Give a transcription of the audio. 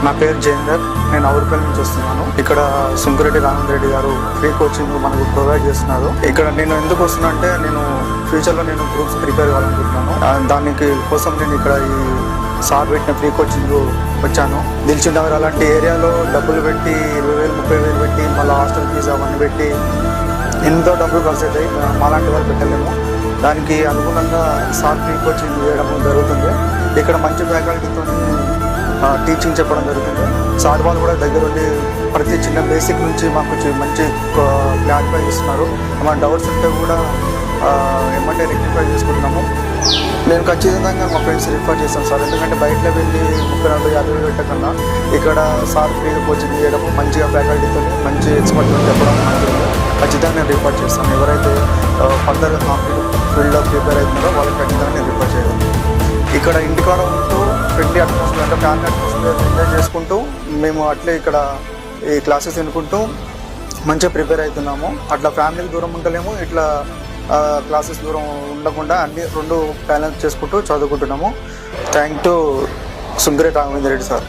నా పేరు జయేందర్. నేను అవురుపల్లి నుంచి వస్తున్నాను. ఇక్కడ సుంకిరెడ్డి రాఘవేంద్ర రెడ్డి గారు ఫ్రీ కోచింగ్ మనకు ప్రొవైడ్ చేస్తున్నారు. ఇక్కడ నేను ఎందుకు వస్తున్నా అంటే నేను ఫ్యూచర్లో నేను గ్రూప్స్ ప్రిపేర్ కావాలనుకుంటున్నాను. దానికి కోసం నేను ఇక్కడ ఈ సార్ పెట్టిన ఫ్రీ కోచింగ్ వచ్చాను. దిల్సుఖ్ నగర్ అలాంటి ఏరియాలో డబ్బులు పెట్టి 20,000 30,000 పెట్టి మళ్ళీ హాస్టల్ ఫీజు అవన్నీ పెట్టి ఎంతో డబ్బులు ఖర్చు అవుతాయి. అలాంటి వాళ్ళు పెట్టలేము. దానికి అనుగుణంగా సార్ ఫ్రీ కోచింగ్ చేయడం జరుగుతుంది. ఇక్కడ మంచి ఫ్యాకల్టీతో టీచింగ్ చెప్పడం జరుగుతుంది. సార్ వాళ్ళు కూడా దగ్గర ఉండి ప్రతి చిన్న బేసిక్ నుంచి మాకు మంచి క్లారిఫై చేస్తున్నారు. మన డౌట్స్ ఉంటే కూడా ఏమంటే రెక్టిఫై చేసుకుంటున్నాము. నేను ఖచ్చితంగా మా ఫ్రెండ్స్ రిఫర్ చేస్తాను సార్. ఎందుకంటే బయటలో వెళ్ళి 30,000 పెట్టకన్నా ఇక్కడ సార్ ఫ్రీ కోచింగ్ చేయడం మంచిగా ఫ్యాకల్టీతో మంచి ఎక్స్పర్ట్తో చెప్పడం ఖచ్చితంగా నేను రిఫర్ చేస్తాను. ఎవరైతే ఫర్దర్గా ఫీల్డ్లో ప్రిపేర్ అవుతున్నారో వాళ్ళకి ఖచ్చితంగా నేను రిఫర్ చేయడం. ఇక్కడ ఇంటికాడ ఉంటూ ఫ్రెండ్లీ అట్మాస్ఫియర్ అంటే ఫ్యామిలీ అట్మాస్ఫియర్ ఎంజాయ్ చేసుకుంటూ మేము అట్లే ఇక్కడ ఈ క్లాసెస్ వినుకుంటూ మంచిగా ప్రిపేర్ అవుతున్నాము. అట్లా ఫ్యామిలీకి దూరం ఉండలేము, ఇట్లా క్లాసెస్ దూరం ఉండకుండా అన్ని రెండు బ్యాలెన్స్ చేసుకుంటూ చదువుకుంటున్నాము. Thank to Sunkireddy Raghavendra Reddy sir.